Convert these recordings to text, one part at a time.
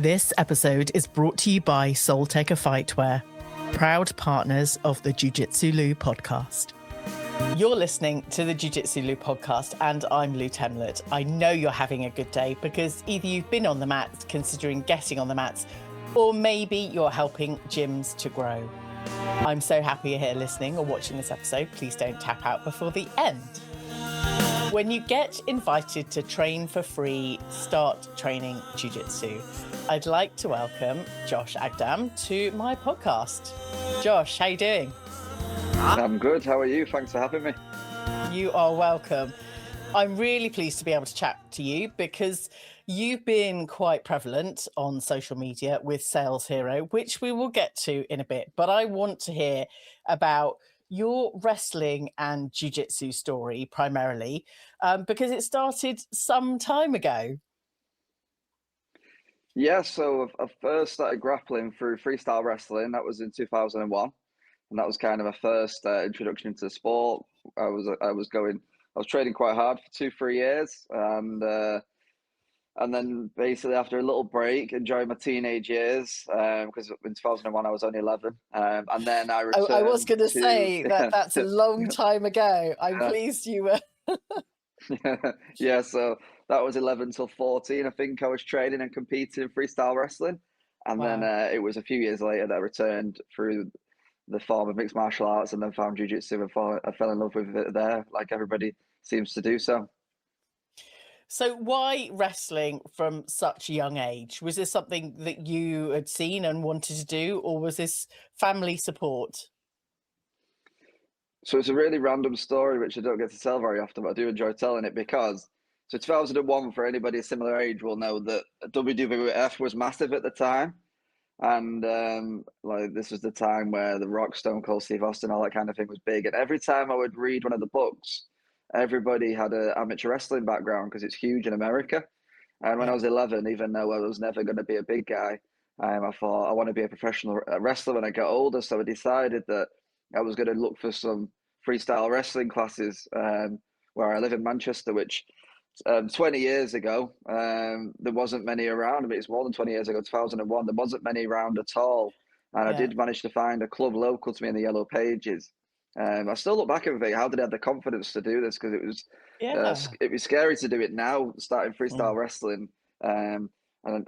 This episode is brought to you by Soultaker Fightwear, proud partners of the Jiu Jitsu Lou podcast. You're listening to the Jiu Jitsu Lou podcast, and I'm Lou Temlett. I know you're having a good day because either you've been on the mats, considering getting on the mats, or maybe you're helping gyms to grow. I'm so happy you're here listening or watching this episode. Please don't tap out before the end. When you get invited to train for free, start training jiu-jitsu. I'd like to welcome Josh Aghdam to my podcast. Josh, how you doing? I'm good. How are you? Thanks for having me. You are welcome. I'm really pleased to be able to chat to you because you've been quite prevalent on social media with Sales Hero, which we will get to in a bit. But I want to hear about your wrestling and jiu-jitsu story primarily, because it started some time ago. Yeah, so I first started grappling through freestyle wrestling. That was in 2001, and that was kind of my first introduction into the sport. I was training quite hard for 2-3 years, and then basically after a little break, enjoying my teenage years, because in 2001 I was only 11, and then I returned. I was going to say that's a long time ago. I'm pleased you were. Yeah, so that was 11 till 14. I think I was training and competing in freestyle wrestling, and then it was a few years later that I returned through the form of mixed martial arts, and then found jiu-jitsu and I fell in love with it there, like everybody seems to do so. So why wrestling from such a young age? Was this something that you had seen and wanted to do, or was this family support? So it's a really random story, which I don't get to tell very often, but I do enjoy telling it because, so 2001, for anybody a similar age will know that WWF was massive at the time. And like this was the time where The Rock, Stone Cold Steve Austin, all that kind of thing was big. And every time I would read one of the books, everybody had an amateur wrestling background because it's huge in America. And when I was 11, even though I was never going to be a big guy, I thought I want to be a professional wrestler when I get older. So I decided that I was going to look for some freestyle wrestling classes where I live in Manchester, which 20 years ago, there wasn't many around. I mean, it's more than 20 years ago, 2001, there wasn't many around at all. And I did manage to find a club local to me in the Yellow Pages. I still look back and think, how did I have the confidence to do this? Because it was scary to do it now, starting freestyle wrestling. And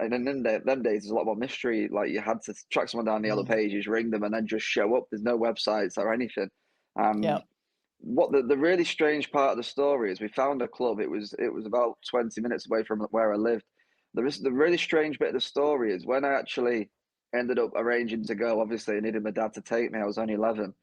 in them days, there's a lot more mystery. Like you had to track someone down the Yellow Pages, ring them, and then just show up. There's no websites or anything. What the really strange part of the story is, we found a club. It was about 20 minutes away from where I lived. The really strange bit of the story is when I actually ended up arranging to go. Obviously, I needed my dad to take me. I was only 11.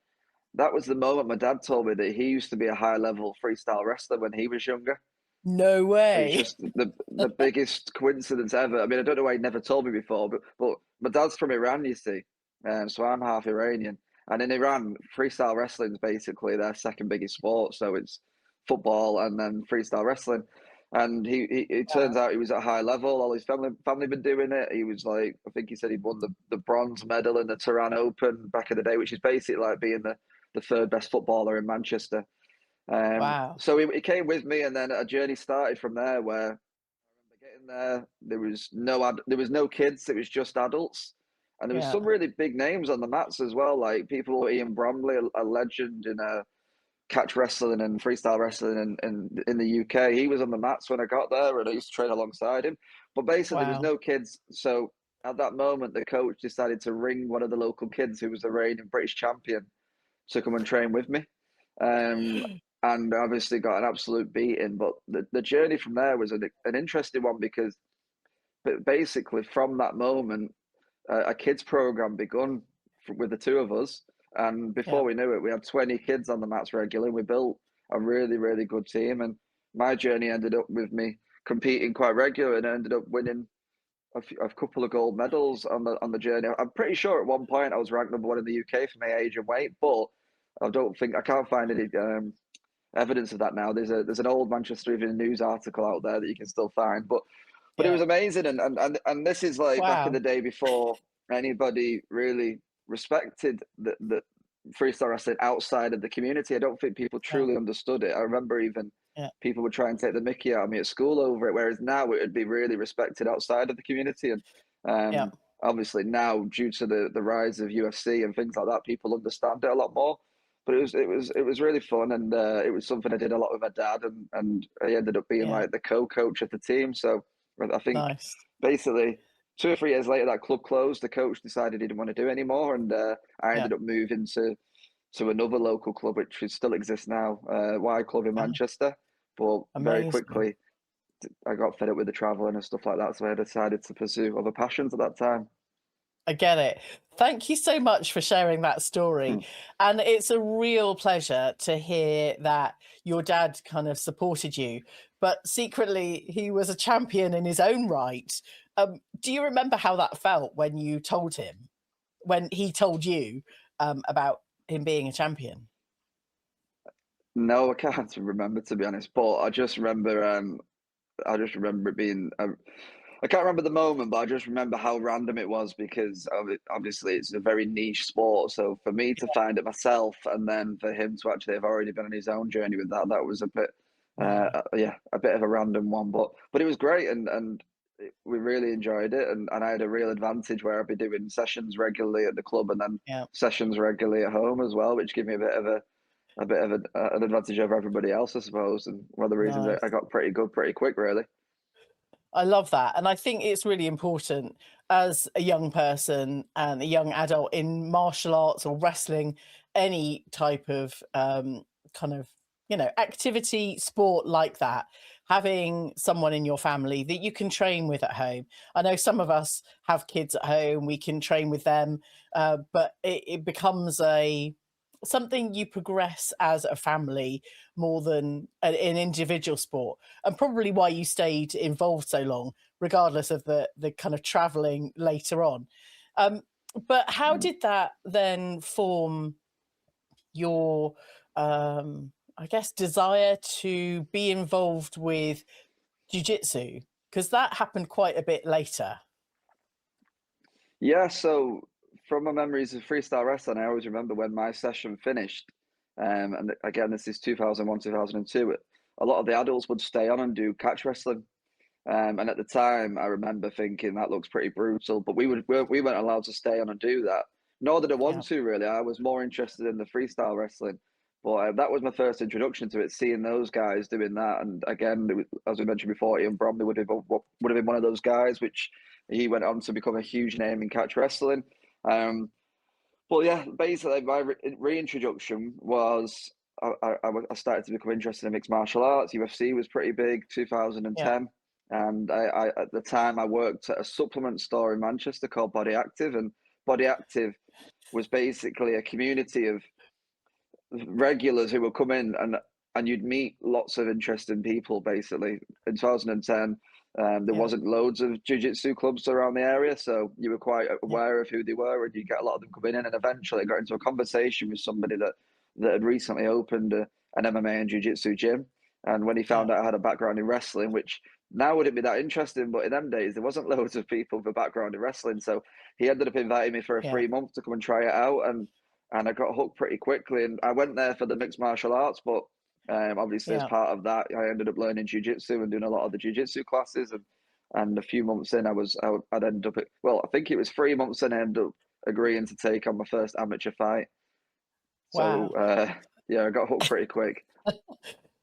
That was the moment my dad told me that he used to be a high-level freestyle wrestler when he was younger. No way. It's just the biggest coincidence ever. I mean, I don't know why he never told me before, but my dad's from Iran, you see, so I'm half Iranian. And in Iran, freestyle wrestling is basically their second biggest sport. So it's football and then freestyle wrestling. And it turns out he was at a high level. All his family been doing it. He was like, I think he said he'd won the bronze medal in the Tehran Open back in the day, which is basically like being the third best footballer in Manchester. So he came with me, and then a journey started from there. Where I remember getting there, there was no kids. It was just adults. And there was some really big names on the mats as well, like people, Ian Bromley, a legend in catch wrestling and freestyle wrestling in the UK. He was on the mats when I got there, and I used to train alongside him. But basically, there was no kids. So at that moment, the coach decided to ring one of the local kids who was the reigning British champion to come and train with me. And obviously got an absolute beating. But the journey from there was an interesting one because basically from that moment, a kids program begun with the two of us, and before we knew it, we had 20 kids on the mats regularly. We built a really, really good team, and my journey ended up with me competing quite regularly, and I ended up winning a couple of gold medals on the journey. I'm pretty sure at one point I was ranked number 1 in the UK for my age and weight, but I can't find any evidence of that now. There's an old Manchester Evening News article out there that you can still find, but it was amazing. And this is like back in the day before anybody really respected the freestyle wrestling outside of the community. I don't think people truly understood it. I remember even people would try and take the mickey out of me at school over it, whereas now it would be really respected outside of the community. Yeah. Obviously now, due to the rise of UFC and things like that, people understand it a lot more. But it was really fun, and it was something I did a lot with my dad, and I ended up being Yeah. like the co-coach of the team. So I think Nice. basically 2 or 3 years later, that club closed. The coach decided he didn't want to do anymore, and I Yeah. ended up moving to another local club, which still exists now, Y Club in Oh, Manchester. But very amazing. quickly, I got fed up with the traveling and stuff like that, so I decided to pursue other passions at that time. I get it. Thank you so much for sharing that story. Mm. And it's a real pleasure to hear that your dad kind of supported you, but secretly he was a champion in his own right. Do you remember how that felt when you told him, when he told you about him being a champion? No, I can't remember, to be honest. But I just remember it being. I can't remember the moment, but I just remember how random it was because obviously it's a very niche sport. So for me to find it myself, and then for him to actually have already been on his own journey with that, that was a bit, Yeah, yeah, a bit of a random one. But it was great, and we really enjoyed it, and I had a real advantage where I'd be doing sessions regularly at the club, and then yeah, sessions regularly at home as well, which gave me an advantage over everybody else, I suppose, and one of the reasons I nice. got pretty good pretty quick, really. I love that. And I think it's really important as a young person and a young adult in martial arts or wrestling, any type of kind of, activity, sport like that, having someone in your family that you can train with at home. I know some of us have kids at home, we can train with them, but it becomes something you progress as a family more than an individual sport, and probably why you stayed involved so long, regardless of the kind of traveling later on. Um, but how Mm. did that then form your, I guess, desire to be involved with jujitsu? Because that happened quite a bit later. Yeah, so from my memories of freestyle wrestling, I always remember when my session finished. And again, this is 2001, 2002. A lot of the adults would stay on and do catch wrestling. And at the time, I remember thinking that looks pretty brutal, but we weren't allowed to stay on and do that. Nor did I Yeah, want to really. I was more interested in the freestyle wrestling, but that was my first introduction to it. Seeing those guys doing that, and again, as we mentioned before, Ian Bromley would have been one of those guys, which he went on to become a huge name in catch wrestling. Um, but yeah, basically, my reintroduction was I started to become interested in mixed martial arts. UFC was pretty big, yeah, 2010, and I at the time I worked at a supplement store in Manchester called Body Active, and Body Active was basically a community of regulars who would come in, and you'd meet lots of interesting people. Basically, in 2010, there yeah, wasn't loads of jiu-jitsu clubs around the area, so you were quite yeah, aware of who they were, and you get a lot of them coming in. And eventually, I got into a conversation with somebody that had recently opened an MMA and jiu-jitsu gym. And when he yeah, found out I had a background in wrestling, which now wouldn't be that interesting, but in them days there wasn't loads of people with a background in wrestling, so he ended up inviting me for a yeah, 3 month to come and try it out, and I got hooked pretty quickly. And I went there for the mixed martial arts, but obviously as yeah. part of that, I ended up learning jiu-jitsu and doing a lot of the jiu-jitsu classes. And a few months in, I'd ended up well, I think it was 3 months in, I ended up agreeing to take on my first amateur fight. So Wow. yeah, I got hooked pretty quick.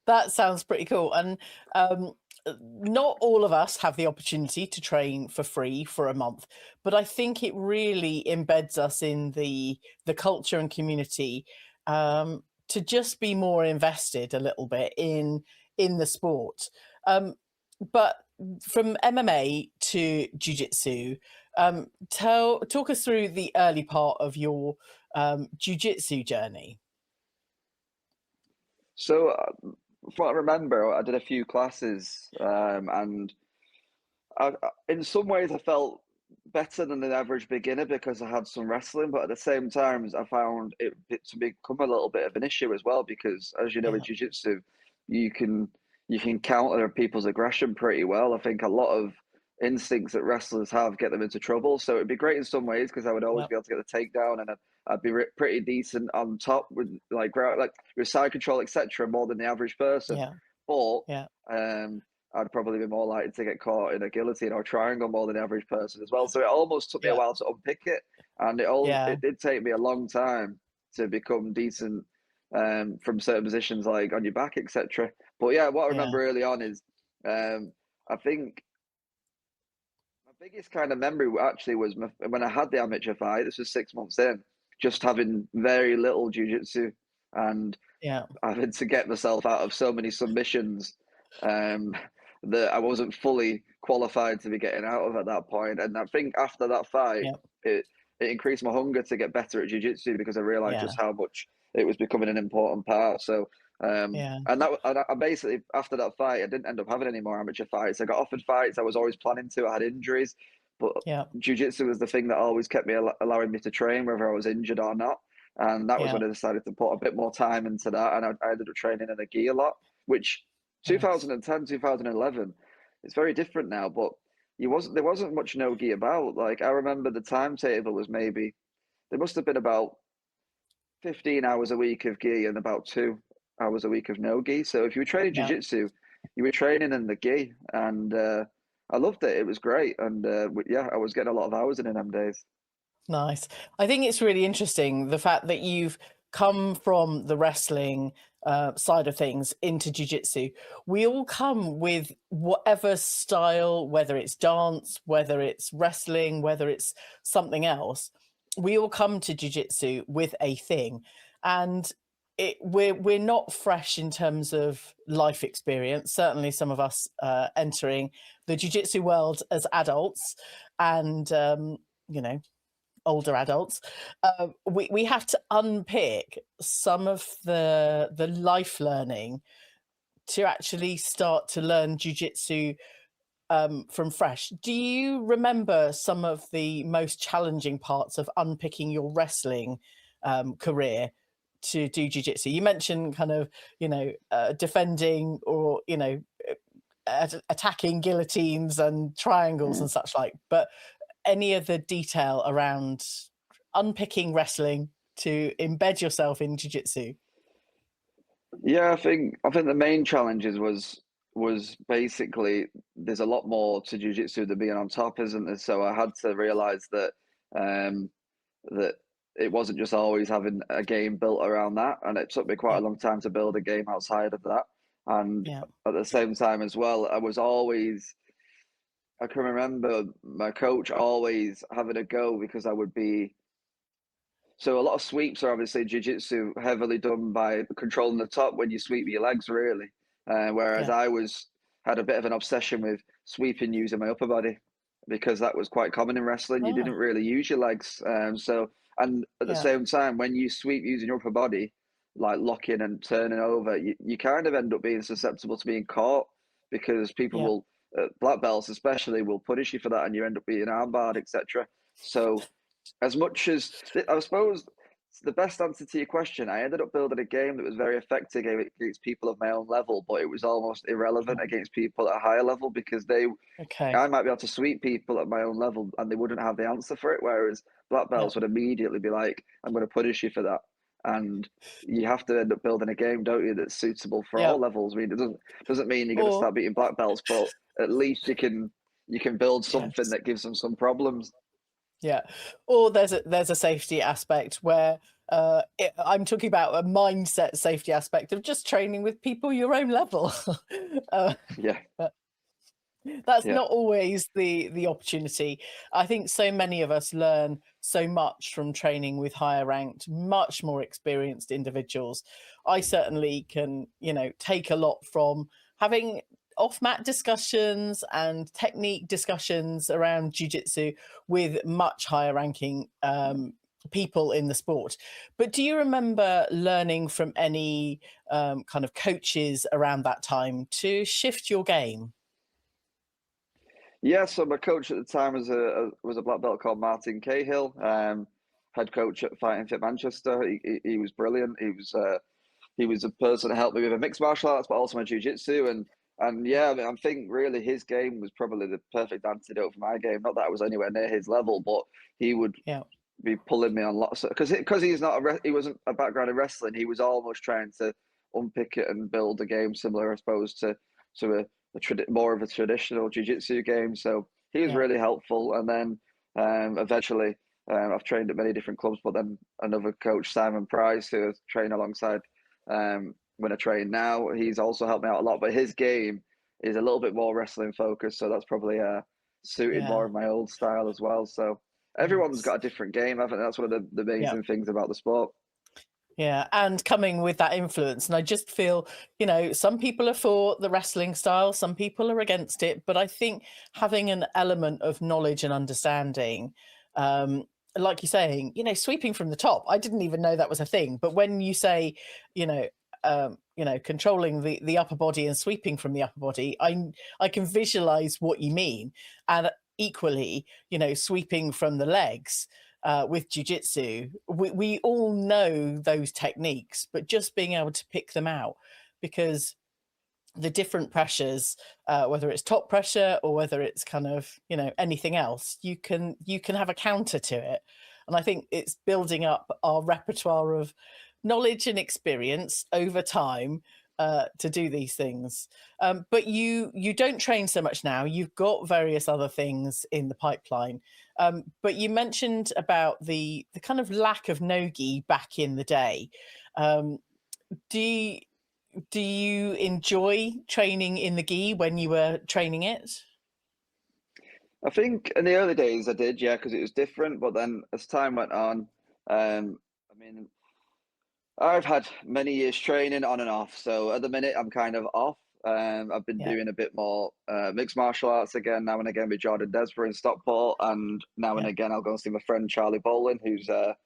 That sounds pretty cool. And um, not all of us have the opportunity to train for free for a month, but I think it really embeds us in the culture and community, to just be more invested a little bit in the sport. But from MMA to jiu-jitsu, talk us through the early part of your jiu-jitsu journey. So from what I remember, I did a few classes, and in some ways, I felt better than the average beginner because I had some wrestling, but at the same time, I found it to become a little bit of an issue as well because, as you know, in Yeah, jiu-jitsu, you can you can counter people's aggression pretty well. I think a lot of instincts that wrestlers have get them into trouble. So it'd be great in some ways because I would always yeah, be able to get the takedown, and I'd be pretty decent on top with like with side control, etc., more than the average person. yeah, But yeah, I'd probably be more likely to get caught in a guillotine or triangle more than the average person as well. So it almost took me a Yeah. while to unpick it, and Yeah. it did take me a long time to become decent from certain positions like on your back, etc. But yeah, what I Yeah. remember early on is I think my biggest kind of memory actually was when I had the amateur fight. This was 6 months in, just having very little jiu-jitsu and Yeah. having to get myself out of so many submissions um, that I wasn't fully qualified to be getting out of at that point. And I think after that fight, Yeah. it it increased my hunger to get better at jiu-jitsu because I realized Yeah. just how much it was becoming an important part. So Yeah. and I basically after that fight, I didn't end up having any more amateur fights. I got offered fights. I was always planning to. I had injuries, but Yeah. jiu-jitsu was the thing that always kept me allowing me to train, whether I was injured or not. And that was Yeah. when I decided to put a bit more time into that. And I ended up training in a gi a lot, which Nice. 2010, 2011, it's very different now, but there wasn't much no gi about. Like I remember the timetable was maybe there must have been about 15 hours a week of gi and about 2 hours a week of no gi. So if you were training Yeah. jiu-jitsu, you were training in the gi, and I loved it. It was great, and yeah, I was getting a lot of hours in them days. Nice. I think it's really interesting the fact that you've come from the wrestling side of things into jiu-jitsu. We all come with whatever style, whether it's dance, whether it's wrestling, whether it's something else. We all come to jiu-jitsu with a thing, and we're not fresh in terms of life experience. Certainly, some of us entering the jiu-jitsu world as adults, and you know, older adults, we have to unpick some of the life learning to actually start to learn jujitsu from fresh. Do you remember some of the most challenging parts of unpicking your wrestling career to do jujitsu? You mentioned kind of, defending or, attacking guillotines and triangles Mm. and such like, but any of the detail around unpicking wrestling to embed yourself in jiu-jitsu? Yeah, I think the main challenges was basically there's a lot more to jiu-jitsu than being on top, isn't there? So I had to realize that um, that it wasn't just always having a game built around that, and it took me quite Yeah, a long time to build a game outside of that. And yeah, at the same time as well, I can remember my coach always having a go because I would be so a lot of sweeps are obviously jiu-jitsu heavily done by controlling the top when you sweep with your legs, really. Whereas yeah, had a bit of an obsession with sweeping using my upper body because that was quite common in wrestling. You didn't ah, really use your legs. And at the yeah, same time, when you sweep using your upper body, like locking and turning over, you kind of end up being susceptible to being caught because people yeah, will, black belts especially, will punish you for that and you end up being armbarred, etc. So as much as I suppose the best answer to your question, I ended up building a game that was very effective against people of my own level, but it was almost irrelevant yeah. against people at a higher level because Okay, I might be able to sweep people at my own level and they wouldn't have the answer for it. Whereas black yeah, belts would immediately be like, I'm going to punish you for that. And you have to end up building a game, don't you, that's suitable for yeah. all levels. I mean, it doesn't mean you're going to Or start beating black belts, but at least you can build something yes, that gives them some problems. yeah. Or there's a safety aspect where I'm talking about a mindset safety aspect of just training with people your own level. uh, Yeah, That's yeah. not always the opportunity. I think so many of us learn so much from training with higher ranked, much more experienced individuals. I certainly can, take a lot from having off mat discussions and technique discussions around jiu-jitsu with much higher ranking people in the sport. But do you remember learning from any kind of coaches around that time to shift your game? Yeah, so my coach at the time was a black belt called Martin Cahill, head coach at Fighting Fit Manchester. He was brilliant. He was a person that helped me with a mixed martial arts, but also my jiu-jitsu. And Yeah. yeah, I mean, I think really his game was probably the perfect antidote for my game. Not that I was anywhere near his level, but he would Yeah. be pulling me on lots of because he's not he wasn't a background in wrestling. He was almost trying to unpick it and build a game similar, I suppose, to more of a traditional jiu-jitsu game. So he was Yeah. really helpful. And then eventually, I've trained at many different clubs, but then another coach, Simon Price, who I train alongside when I train now, he's also helped me out a lot. But his game is a little bit more wrestling focused, so that's probably suited more Yeah. of my old style as well. So everyone's Nice. got a different game. I think that's one of the Yeah. amazing things about the sport. Yeah, and coming with that influence. And I just feel, some people are for the wrestling style, some people are against it. But I think having an element of knowledge and understanding, like you're saying, sweeping from the top, I didn't even know that was a thing. But when you say, controlling the upper body and sweeping from the upper body, I can visualize what you mean. And equally, sweeping from the legs with jiu-jitsu, we all know those techniques, but just being able to pick them out, because the different pressures, whether it's top pressure or whether it's kind of anything else, you can have a counter to it. And I think it's building up our repertoire of knowledge and experience over time to do these things. But you don't train so much now. You've got various other things in the pipeline. But you mentioned about the kind of lack of no-gi back in the day. Um, do you, do you enjoy training in the gi when you were training it? I think in the early days I did, yeah, because it was different. But then as time went on, I mean, I've had many years training on and off. So at the minute, I'm kind of off. I've been Yeah, doing a bit more mixed martial arts again, now and again with Jordan Desborough in Stockport. And now and yeah, again, I'll go and see my friend Charlie Bolin, who's a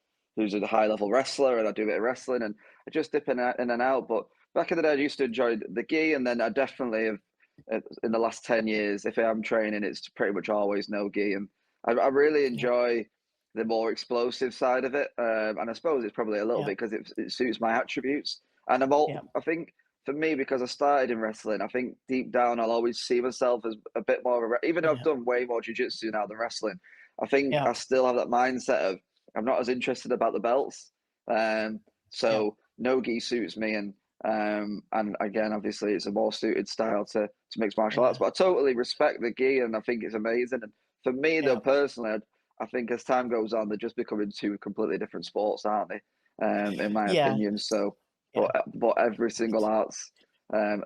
high level wrestler, and I do a bit of wrestling. And I just dip in and out. But back in the day, I used to enjoy the gi. And then I definitely have, in the last 10 years, if I am training, it's pretty much always no gi. And I really yeah, enjoy the more explosive side of it, and I suppose it's probably a little yeah, bit because it suits my attributes. And yeah, I think for me, because I started in wrestling, I think deep down I'll always see myself as a bit more of a, even though I've yeah, done way more jiu-jitsu now than wrestling, I think yeah, I still have that mindset of I'm not as interested about the belts. Um, yeah, so no gi suits me, and again, obviously, it's a more suited style to mixed martial arts. yeah, But I totally respect the gi, and I think it's amazing. And for me, though, yeah, personally, I think as time goes on, they're just becoming two completely different sports, aren't they? In my yeah, opinion. So, yeah. but every single art's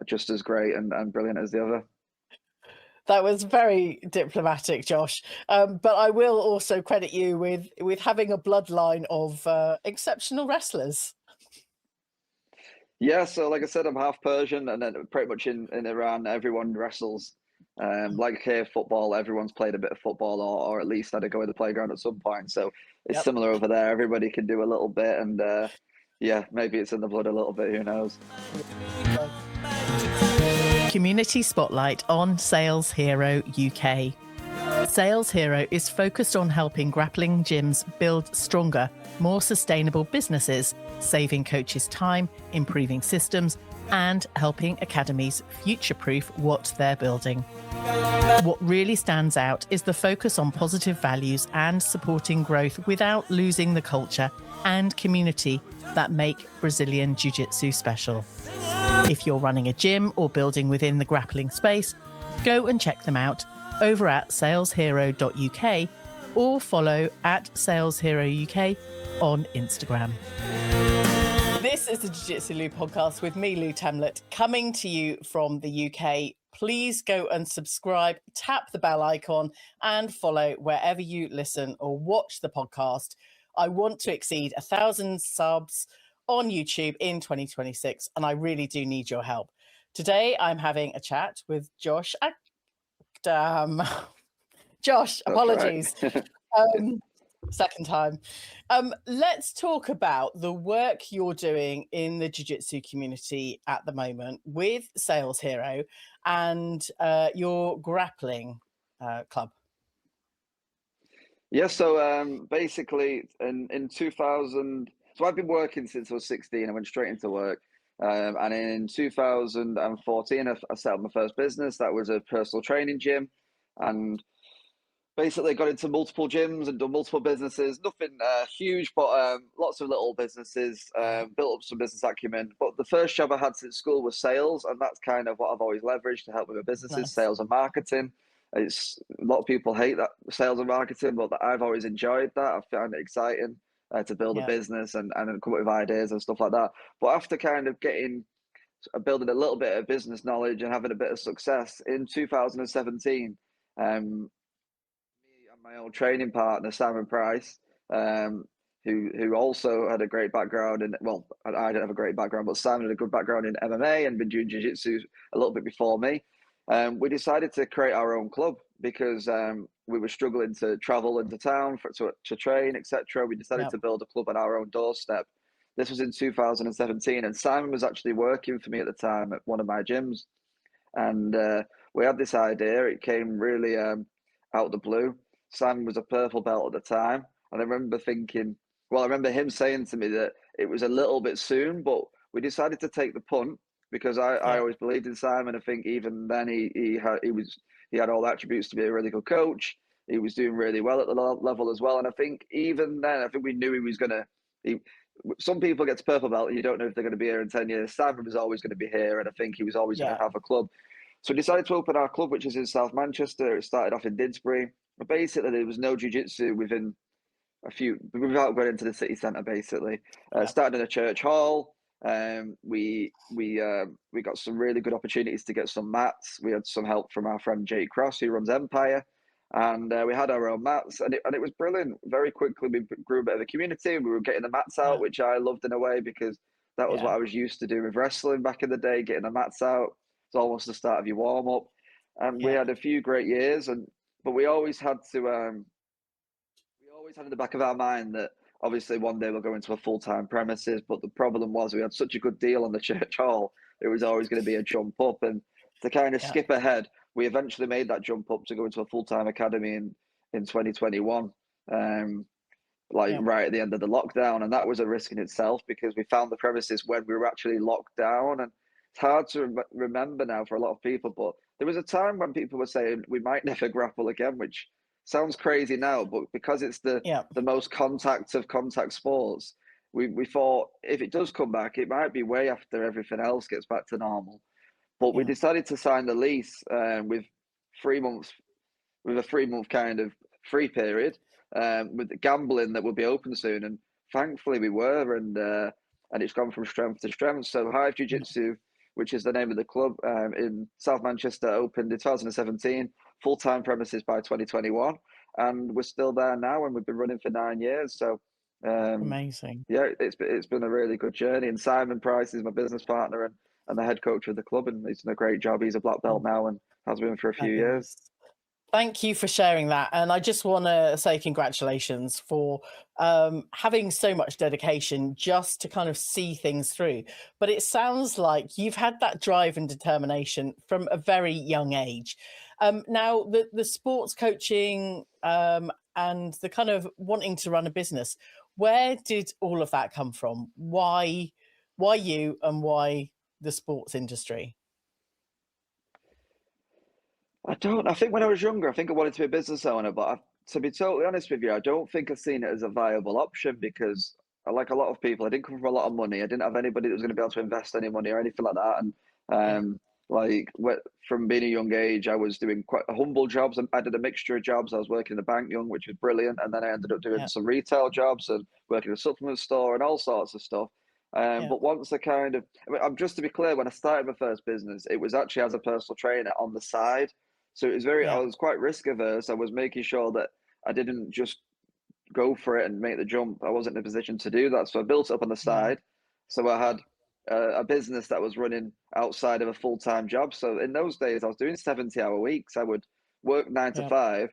just as great and brilliant as the other. That was very diplomatic, Josh. But I will also credit you with having a bloodline of exceptional wrestlers. Yeah. So, like I said, I'm half Persian, and then pretty much in Iran, everyone wrestles. Like here, football, everyone's played a bit of football, or at least had to go to the playground at some point. So it's Yep. similar over there. Everybody can do a little bit, and yeah, maybe it's in the blood a little bit. Who knows? Community Spotlight on Sales Hero UK. Sales Hero is focused on helping grappling gyms build stronger, more sustainable businesses, saving coaches time, improving systems, and helping academies future-proof what they're building. What really stands out is the focus on positive values and supporting growth without losing the culture and community that make Brazilian Jiu Jitsu special. If you're running a gym or building within the grappling space, go and check them out over at saleshero.uk or follow at salesherouk on Instagram. This is the Jiu-Jitsu Lou podcast with me, Lou Temlett, coming to you from the UK. Please go and subscribe, tap the bell icon, and follow wherever you listen or watch the podcast. I want to exceed 1,000 subs on YouTube in 2026, and I really do need your help. Today, I'm having a chat with Josh Aghdam. Josh, That's right. apologies. Second time. Let's talk about the work you're doing in the jiu-jitsu community at the moment with Sales Hero and your grappling club. Yeah, so basically in 2000, so I've been working since I was 16. I went straight into work. And in 2014, I set up my first business. That was a personal training gym. And basically got into multiple gyms and done multiple businesses. Nothing huge, but lots of little businesses. Built up some business acumen. But the first job I had since school was sales, and that's kind of what I've always leveraged to help with my businesses, Nice. sales and marketing. It's a lot of people hate that sales and marketing, but I've always enjoyed that. I find it exciting to build a Yeah. business and come up with ideas and stuff like that. But after kind of building a little bit of business knowledge and having a bit of success in 2017, me and my old training partner Simon Price, who also had a great background in, well, I don't have a great background, but Simon had a good background in MMA and been doing jiu-jitsu a little bit before me. We decided to create our own club because we were struggling to travel into town to train, etc. We decided Yeah. to build a club on our own doorstep. This was in 2017, and Simon was actually working for me at the time at one of my gyms, and we had this idea. It came really out of the blue. Simon was a purple belt at the time, and I remember thinking, well, I remember him saying to me that it was a little bit soon, but we decided to take the punt because I Yeah. always believed in Simon. I think even then he had all the attributes to be a really good coach. He was doing really well at the level as well, and I think even then, I think we knew he was gonna. Some people get to purple belt and you don't know if they're going to be here in 10 years. Simon was always going to be here, and I think he was always going Yeah. to have a club. So we decided to open our club, which is in South Manchester. It started off in Didsbury. Basically, there was no jiu-jitsu within without going into the city centre. Basically, Yeah. started in a church hall. We got some really good opportunities to get some mats. We had some help from our friend Jake Cross, who runs Empire, and we had our own mats, and it was brilliant. Very quickly, we grew a bit of a community. We were getting the mats out, Yeah. which I loved in a way because that was what Yeah. I was used to doing with wrestling back in the day. Getting the mats out, it's almost the start of your warm up, and we Yeah. had a few great years. But we always had to we always had in the back of our mind that obviously one day we'll go into a full-time premises, but the problem was we had such a good deal on the church hall, it was always going to be a jump up. And to kind of Yeah. skip ahead, we eventually made that jump up to go into a full-time academy in 2021, like Yeah. right at the end of the lockdown. And that was a risk in itself because we found the premises when we were actually locked down. And it's hard to remember now for a lot of people, but there was a time when people were saying we might never grapple again, which sounds crazy now, but because it's the Yeah. most contact of contact sports, we thought if it does come back, it might be way after everything else gets back to normal. But we Yeah. decided to sign the lease with 3 months, with a 3 month kind of free period, with the gambling that will be open soon. And thankfully we were, and it's gone from strength to strength. So Hive Jiu Yeah. Jitsu, which is the name of the club, in South Manchester, opened in 2017, full time premises by 2021, and we're still there now, and we've been running for 9 years. So. Amazing. Yeah, it's been a really good journey. And Simon Price is my business partner and the head coach of the club, and he's done a great job. He's a black belt Oh, now and has been for a few years. fabulous. Thank you for sharing that. And I just want to say congratulations for having so much dedication just to kind of see things through. But it sounds like you've had that drive and determination from a very young age. Now, the sports coaching and the kind of wanting to run a business, where did all of that come from? Why you and why the sports industry? I think when I was younger, I think I wanted to be a business owner, but to be totally honest with you, I don't think I've seen it as a viable option because, like a lot of people, I didn't come from a lot of money. I didn't have anybody that was going to be able to invest any money or anything like that. And Yeah, like from being a young age, I was doing quite humble jobs. And I did a mixture of jobs. I was working in the bank young, which was brilliant, and then I ended up doing yeah, some retail jobs and working in a supplement store and all sorts of stuff. yeah, But once I mean, I'm just to be clear, when I started my first business, it was actually as a personal trainer on the side. So it was I yeah, was quite risk averse. I was making sure that I didn't just go for it and make the jump. I wasn't in a position to do that. So I built it up on the yeah, side. So I had a business that was running outside of a full time job. So in those days, I was doing 70-hour weeks. I would work nine to yeah. five,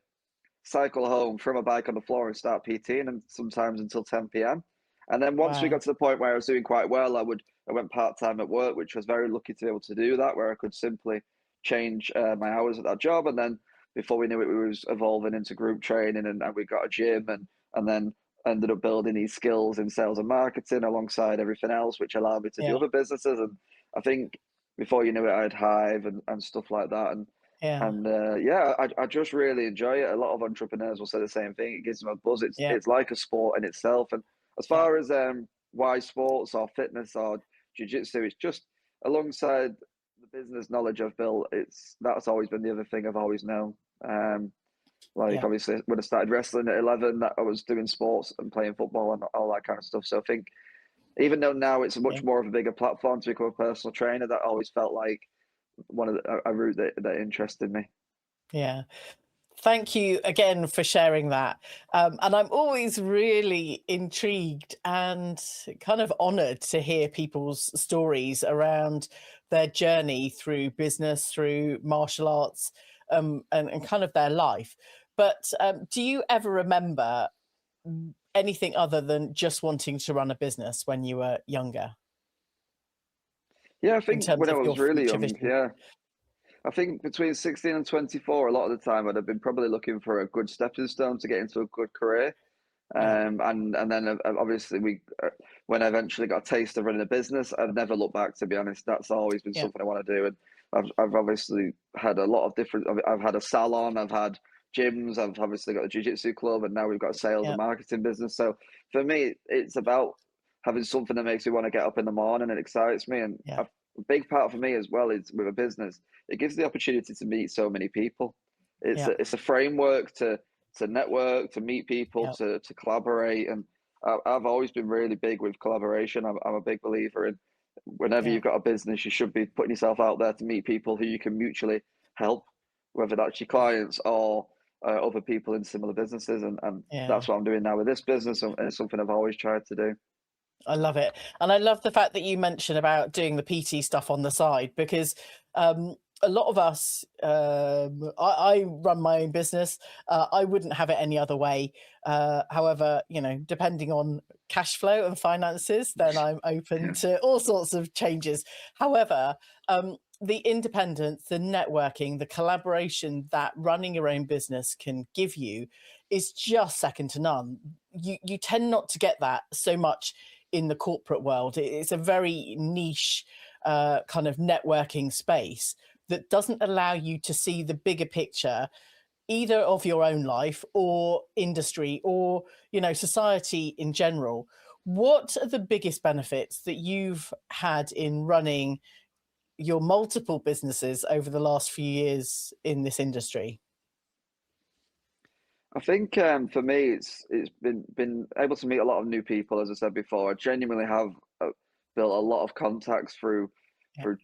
cycle home, throw my bike on the floor and start PTing, and sometimes until 10 p.m. And then once we Wow. got to the point where I was doing quite well, I went part time at work, which was very lucky to be able to do that, where I could simply change my hours at that job. And then before we knew it, we was evolving into group training, and we got a gym, and then ended up building these skills in sales and marketing alongside everything else, which allowed me to do Yeah, other businesses. And I think before you knew it, I had Hive and stuff like that. And Yeah. And yeah, I just really enjoy it. A lot of entrepreneurs will say the same thing. It gives them a buzz. Yeah. It's like a sport in itself. And as Yeah. far as why sports or fitness or jiu-jitsu, it's just alongside the business knowledge I've built. That's always been the other thing I've always known. Like Yeah. obviously when I started wrestling at 11, that I was doing sports and playing football and all that kind of stuff. So I think even though now it's a Yeah. much more of a bigger platform to become a personal trainer, that always felt like one of a route that interested me. Yeah. Thank you again for sharing that. And I'm always really intrigued and kind of honored to hear people's stories around their journey through business, through martial arts, and kind of their life. But do you ever remember anything other than just wanting to run a business when you were younger Yeah, I in think terms when I of your was really future young, vision? yeah, I think between 16 and 24, a lot of the time I'd have been probably looking for a good stepping stone to get into a good career. Yeah. And then obviously when I eventually got a taste of running a business, I've never looked back, to be honest. That's always been Yeah. something I want to do. And I've obviously had a lot of different, I've had a salon, I've had gyms, I've obviously got a jiu-jitsu club, and now we've got a sales and Yeah. marketing business. So for me, it's about having something that makes me want to get up in the morning and excites me. And Yeah. a big part for me as well is with a business, it gives the opportunity to meet so many people. Yeah. It's a framework to network, to meet people, Yeah. to collaborate. And I've always been really big with collaboration. I'm a big believer in whenever Yeah. you've got a business, you should be putting yourself out there to meet people who you can mutually help, whether that's your clients or other people in similar businesses. And Yeah. that's what I'm doing now with this business. And it's something I've always tried to do. I love it. And I love the fact that you mentioned about doing the PT stuff on the side because a lot of us, I run my own business. I wouldn't have it any other way. However, you know, depending on cash flow and finances, then I'm open Yeah. to all sorts of changes. However, the independence, the networking, the collaboration that running your own business can give you is just second to none. You tend not to get that so much in the corporate world. It's a very niche kind of networking space that doesn't allow you to see the bigger picture either of your own life or industry or, you know, society in general. What are the biggest benefits that you've had in running your multiple businesses over the last few years in this industry? I think for me, it's been able to meet a lot of new people. As I said before, I genuinely have built a lot of contacts Yeah. through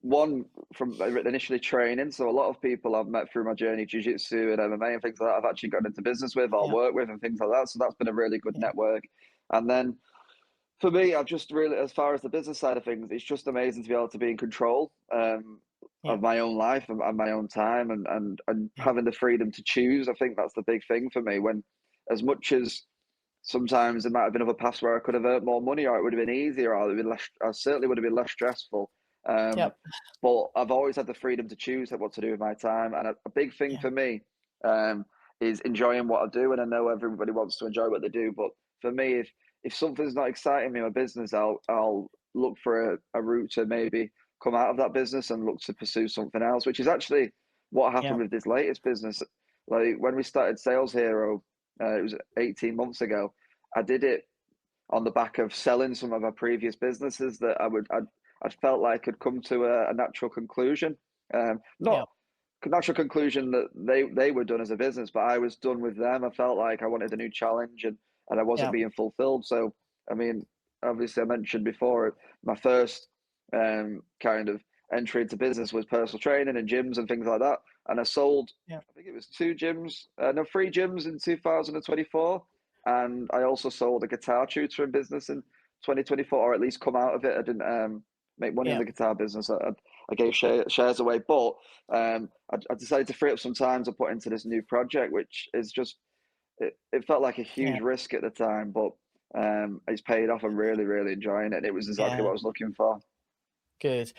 one from initially training. So a lot of people I've met through my journey, jiu-jitsu and MMA and things like that, I've actually gotten into business with or Yeah. work with and things like that. So that's been a really good Yeah. network. And then for me, I've just really, as far as the business side of things, it's just amazing to be able to be in control Yeah. of my own life and my own time and Yeah. having the freedom to choose. I think that's the big thing for me. When, as much as sometimes there might have been other paths where I could have earned more money, or it would have been easier, or it would have been less, I certainly would have been less stressful. Yeah. But I've always had the freedom to choose what to do with my time. And a big thing Yeah. for me um, is enjoying what I do. And I know everybody wants to enjoy what they do, but for me, if something's not exciting me in my business, I'll look for a route to maybe come out of that business and look to pursue something else, which is actually what Yeah. happened with this latest business. Like when we started Sales Hero, it was 18 months ago. I did it on the back of selling some of our previous businesses that I'd felt like had come to a natural conclusion. Yeah. Not natural conclusion that they were done as a business, but I was done with them. I felt like I wanted a new challenge and I wasn't Yeah. being fulfilled. So, I mean, obviously I mentioned before, my first kind of entry into business was personal training and gyms and things like that. And I sold, Yeah. I think it was three gyms in 2024. And I also sold a guitar tutoring business in 2024, or at least come out of it. I didn't make money in Yeah. the guitar business. I gave shares away, but I decided to free up some time to put into this new project, which is just, it felt like a Yeah. huge risk at the time, but it's paid off. I'm really, really enjoying it. And it was exactly what Yeah. I was looking for. Good.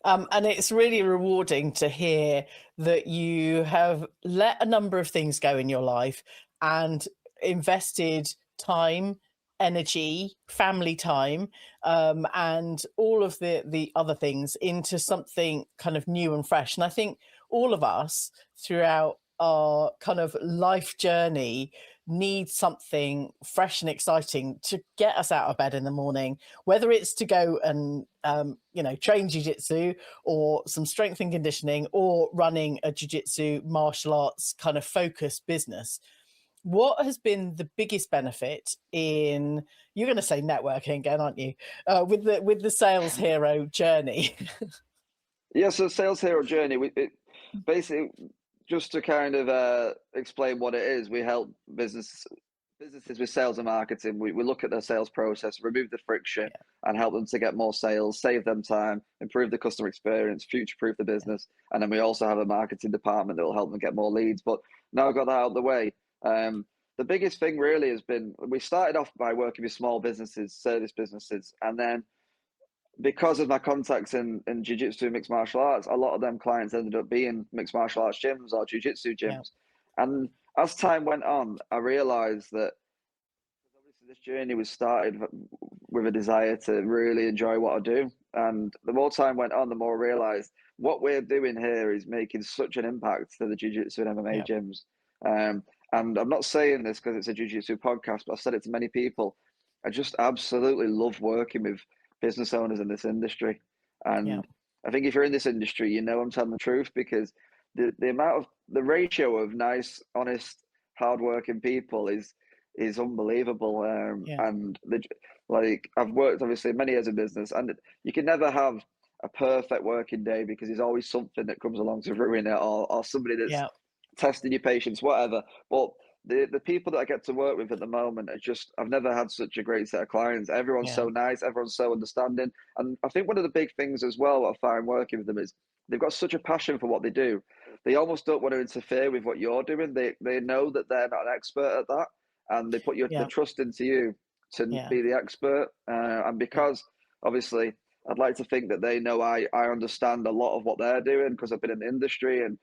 And it's really rewarding to hear that you have let a number of things go in your life and invested time, energy, family time, and all of the other things into something kind of new and fresh. And I think all of us throughout our kind of life journey need something fresh and exciting to get us out of bed in the morning, whether it's to go and train jiu-jitsu or some strength and conditioning or running a jiu-jitsu martial arts kind of focused business. What has been the biggest benefit in, you're going to say networking again, aren't you, with the sales hero journey? Yeah, so sales hero journey, basically, just to kind of explain what it is, we help businesses with sales and marketing. We look at their sales process, remove the friction, Yeah, and help them to get more sales, save them time, improve the customer experience, future-proof the yeah, business. And then we also have a marketing department that will help them get more leads. But now I've got that out of the way, the biggest thing really has been, we started off by working with small businesses, service businesses, and then because of my contacts in jiu-jitsu and mixed martial arts, a lot of them clients ended up being mixed martial arts gyms or jiu-jitsu yeah, gyms. And as time went on, I realized that obviously this journey was started with a desire to really enjoy what I do. And the more time went on, the more I realized what we're doing here is making such an impact to the jiu-jitsu and MMA yeah, gyms. Um, and I'm not saying this because it's a jiu-jitsu podcast, but I've said it to many people. I just absolutely love working with business owners in this industry. yeah, And I think if you're in this industry, you know I'm telling the truth, because the ratio of nice, honest, hardworking people is unbelievable. yeah, And like, I've worked obviously many years in business, and you can never have a perfect working day because there's always something that comes along to ruin it, or somebody that's yeah, testing your patience, whatever. But the people that I get to work with at the moment are just, I've never had such a great set of clients. Everyone's yeah, so nice, everyone's so understanding. And I think one of the big things as well, what I find working with them is they've got such a passion for what they do. They almost don't want to interfere with what you're doing. They know that they're not an expert at that, and they put the yeah, trust into you to yeah, be the expert. And yeah, because obviously I'd like to think that they know I understand a lot of what they're doing because I've been in the industry and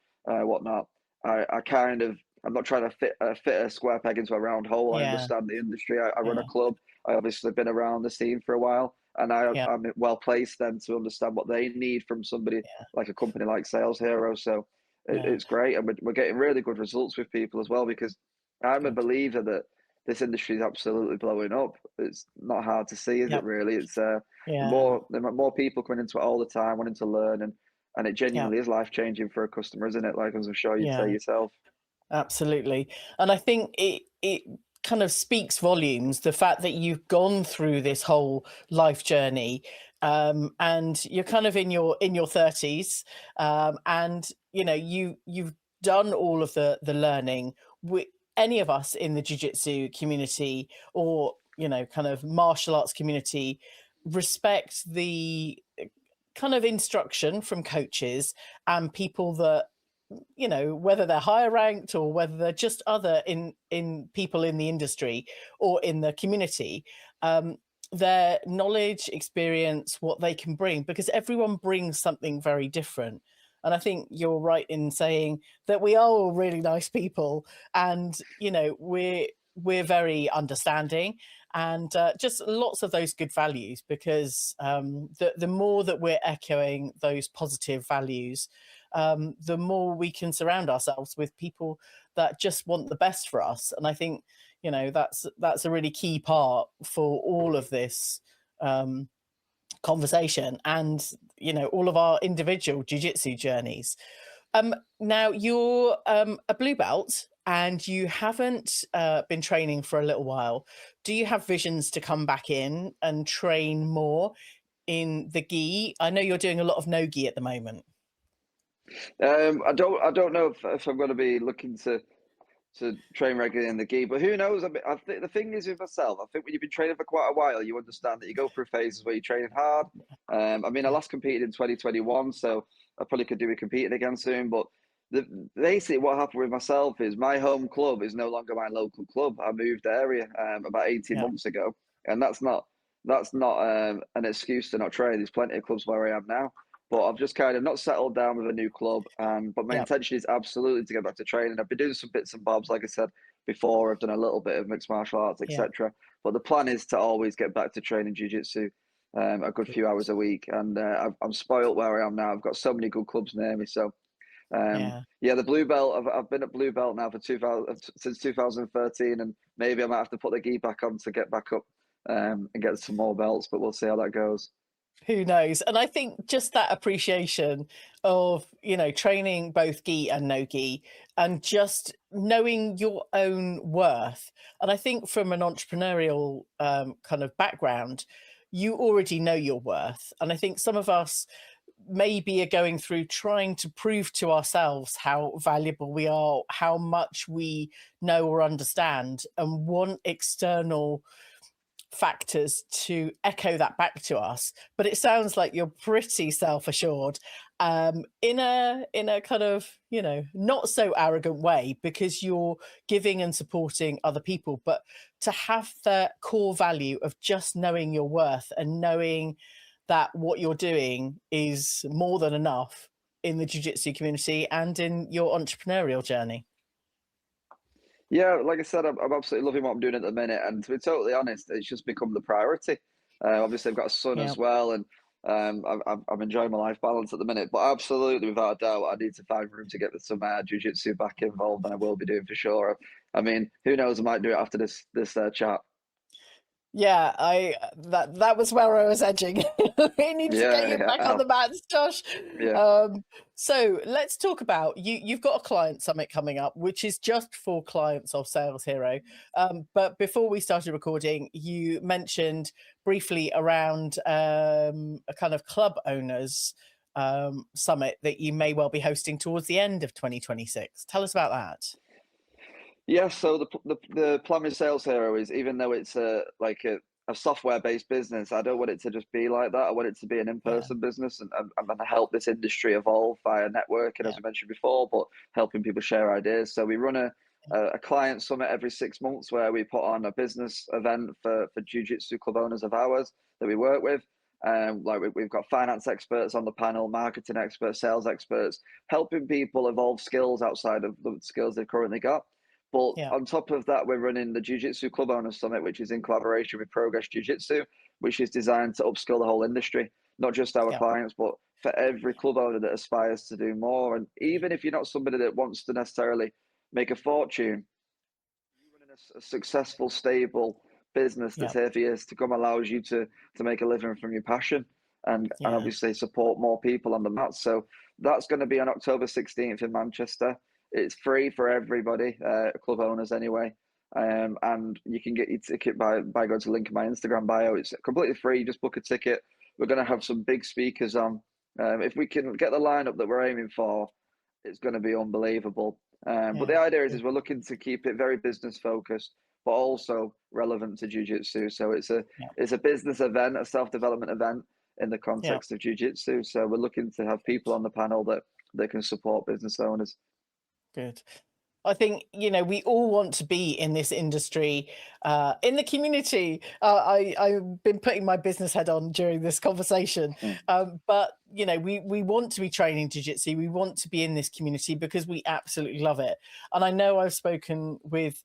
whatnot. I kind of, I'm not trying to fit a square peg into a round hole. I yeah, understand the industry. I run a yeah, club. I obviously been around the scene for a while, and yeah, I'm well placed then to understand what they need from somebody like a company like Sales Hero. So yeah, it's great, and we're getting really good results with people as well, because I'm a good. believer that this industry is absolutely blowing up. It's not hard to see, is it? Yep, Really, it's yeah, there are more people coming into it all the time, wanting to learn, and it yeah, genuinely is life changing for a customer, isn't it? Like, as I'm sure you'd say yeah. yourself. Absolutely. And I think it kind of speaks volumes, the fact that you've gone through this whole life journey, and you're kind of in your 30s, and you've done all of the learning. Any of us in the jiu-jitsu community, or kind of martial arts community, respect the kind of instruction from coaches and people that, whether they're higher ranked or whether they're just other in people in the industry or in the community, um, their knowledge, experience, what they can bring, because everyone brings something very different. And I think you're right in saying that we are all really nice people, and we're very understanding, and just lots of those good values, because the more that we're echoing those positive values, the more we can surround ourselves with people that just want the best for us. And I think that's a really key part for all of this conversation, and all of our individual jiu-jitsu journeys. Now you're a blue belt, and you haven't been training for a little while. Do you have visions to come back in and train more in the gi? I know you're doing a lot of no gi at the moment. I don't know if I'm going to be looking to train regularly in the gi, but who knows? I think the thing is with myself, I think when you've been training for quite a while, you understand that you go through phases where you're training hard. I mean, I Yeah, last competed in 2021, so I probably could do with competing again soon. But basically, what happened with myself is my home club is no longer my local club. I moved area about 18 yeah, months ago, and that's not an excuse to not train. There's plenty of clubs where I am now. But I've just kind of not settled down with a new club. But my yeah, intention is absolutely to get back to training. I've been doing some bits and bobs, like I said before. I've done a little bit of mixed martial arts, yeah. etc. But the plan is to always get back to training jiu-jitsu a good Good. few hours a week. And I'm spoilt where I am now. I've got so many good clubs near me. So Yeah, the blue belt. I've been at blue belt now for since 2013, and maybe I might have to put the gi back on to get back up and get some more belts. But we'll see how that goes. Who knows? And I think just that appreciation of, training both gi and no gi, and just knowing your own worth. And I think from an entrepreneurial kind of background, you already know your worth. And I think some of us maybe are going through trying to prove to ourselves how valuable we are, how much we know or understand, and want external factors to echo that back to us. But it sounds like you're pretty self-assured, in a kind of, not so arrogant way, because you're giving and supporting other people, but to have the core value of just knowing your worth and knowing that what you're doing is more than enough in the jiu-jitsu community and in your entrepreneurial journey. Yeah, like I said, I'm absolutely loving what I'm doing at the minute, and to be totally honest, it's just become the priority. Obviously, I've got a son Yeah. as well, and I'm enjoying my life balance at the minute. But absolutely, without a doubt, I need to find room to get some jiu-jitsu back involved, and I will be doing for sure. I mean, who knows? I might do it after this chat. Yeah, that was where I was edging. We need to get Yeah, you back on yeah, the mats, Josh. yeah. So let's talk about you. You've got a client summit coming up, which is just for clients of Sales Hero. But before we started recording, you mentioned briefly around a kind of club owners summit that you may well be hosting towards the end of 2026. Tell us about that. Yeah, so the plan with Sales Hero is, even though it's a software based business, I don't want it to just be like that. I want it to be an in Yeah, person business, and I'm going to help this industry evolve via networking, as yeah, we mentioned before, but helping people share ideas. So we run a client summit every 6 months where we put on a business event for jiu-jitsu club owners of ours that we work with. We've got finance experts on the panel, marketing experts, sales experts, helping people evolve skills outside of the skills they've currently got. But yeah, on top of that, we're running the Jiu-Jitsu Club Owners Summit, which is in collaboration with Progress Jiu-Jitsu, which is designed to upskill the whole industry, not just our yeah, clients, but for every club owner that aspires to do more. And even if you're not somebody that wants to necessarily make a fortune, you running a successful, stable business yeah, that's here for years to come allows you to make a living from your passion, and yeah, obviously support more people on the mat. So that's going to be on October 16th in Manchester. It's free for everybody, club owners anyway. And you can get your ticket by going to the link in my Instagram bio. It's completely free. Just book a ticket. We're going to have some big speakers on. If we can get the lineup that we're aiming for, it's going to be unbelievable. But yeah. the idea is Good. we're looking to keep it very business focused, but also relevant to jiu-jitsu. So Yeah, it's a business event, a self-development event in the yeah. context of jiu-jitsu. So we're looking to have people on the panel that can support business owners. Good. I think, we all want to be in this industry, in the community. I've been putting my business head on during this conversation. Mm. But, we want to be training jiu-jitsu. We want to be in this community because we absolutely love it. And I know I've spoken with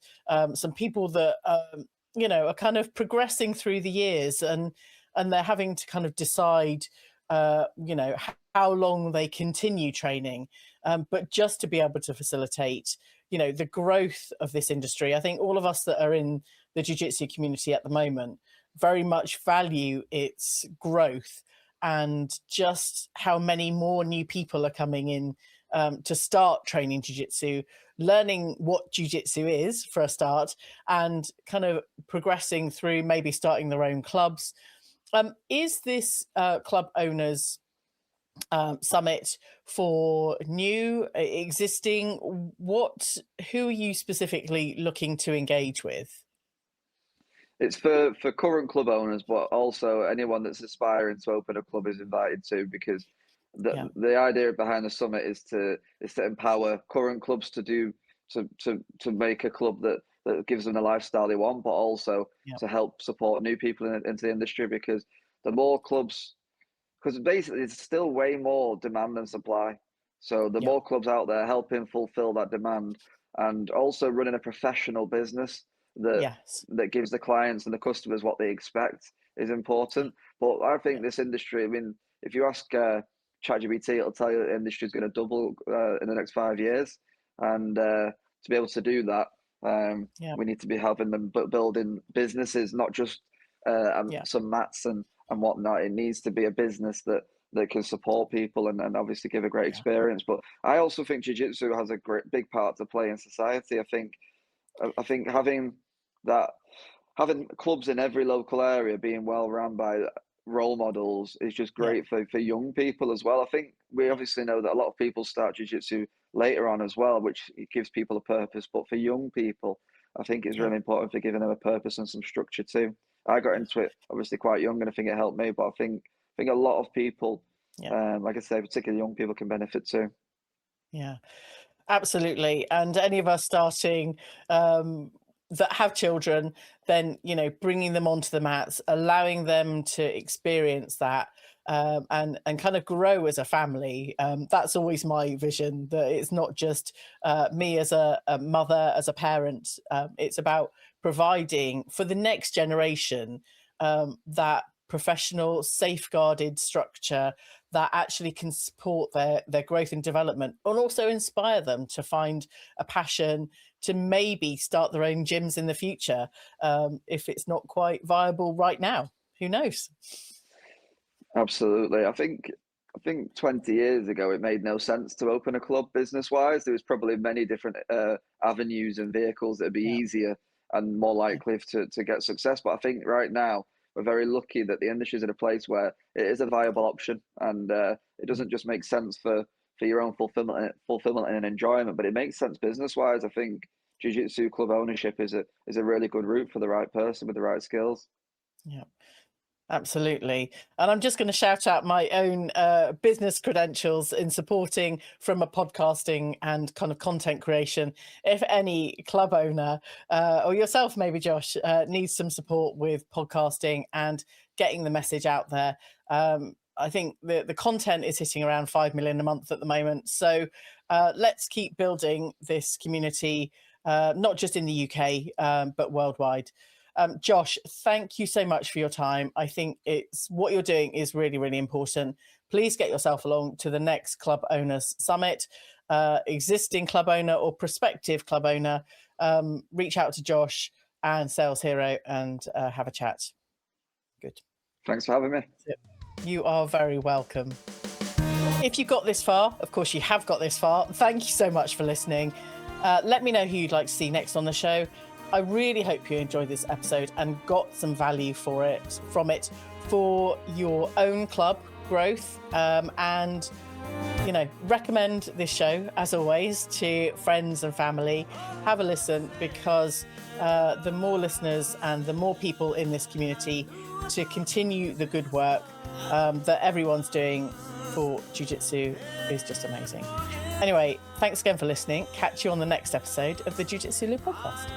some people that, are kind of progressing through the years, and they're having to kind of decide, how long they continue training. But just to be able to facilitate, the growth of this industry. I think all of us that are in the jiu-jitsu community at the moment very much value its growth, and just how many more new people are coming in to start training jiu-jitsu, learning what jiu-jitsu is for a start, and kind of progressing through maybe starting their own clubs. Is this club owners summit for new, existing? Who are you specifically looking to engage with? It's for current club owners, but also anyone that's aspiring to open a club is invited to, because Yeah, the idea behind the summit is to empower current clubs to make a club that gives them the lifestyle they want, but also yeah, to help support new people into the industry, because the more clubs, because basically it's still way more demand than supply. So the yeah, more clubs out there helping fulfill that demand, and also running a professional business that yes, gives the clients and the customers what they expect is yeah, important. But I yeah, think this industry, I mean, if you ask ChatGPT, it'll tell you the industry is going to double in the next 5 years. And to be able to do that, we need to be helping them building businesses, not just some mats and whatnot. It needs to be a business that can support people and obviously give a great experience. But I also think jiu-jitsu has a big part to play in society. I think having clubs in every local area being well run by role models is just great for young people as well. I think we obviously know that a lot of people start jiu-jitsu later on as well, which gives people a purpose. But for young people, I think it's really important for giving them a purpose and some structure too. I got into it obviously quite young, and I think it helped me. But I think a lot of people, like I say, particularly young people, can benefit too. Yeah, absolutely. And any of us starting that have children, then, you know, bringing them onto the mats, allowing them to experience that and kind of grow as a family. That's always my vision, that it's not just me as a mother, as a parent. It's about providing for the next generation that professional, safeguarded structure that actually can support their growth and development, and also inspire them to find a passion to maybe start their own gyms in the future, if it's not quite viable right now. Who knows? Absolutely. I think 20 years ago, it made no sense to open a club business-wise. There was probably many different avenues and vehicles that would be easier and more likely to get success. But I think right now, we're very lucky that the industry is in a place where it is a viable option, and it doesn't just make sense for your own fulfillment and enjoyment, but it makes sense business-wise. I think jiu-jitsu club ownership is a really good route for the right person with the right skills. Yeah. Absolutely. And I'm just going to shout out my own business credentials in supporting from a podcasting and kind of content creation. If any club owner or yourself, maybe Josh, needs some support with podcasting and getting the message out there, I think the content is hitting around 5 million a month at the moment. So let's keep building this community, not just in the UK, but worldwide. Josh, thank you so much for your time. I think what you're doing is really, really important. Please get yourself along to the next Club Owners Summit. Existing club owner or prospective club owner, reach out to Josh and Sales Hero and have a chat. Good. Thanks for having me. You are very welcome. If you got this far, of course you have got this far, thank you so much for listening. Let me know who you'd like to see next on the show. I really hope you enjoyed this episode and got some value from it for your own club growth, and, you know, recommend this show as always to friends and family. Have a listen, because the more listeners and the more people in this community to continue the good work that everyone's doing for jiu-jitsu is just amazing. Anyway, thanks again for listening. Catch you on the next episode of the Jiu Jitsu Loop podcast.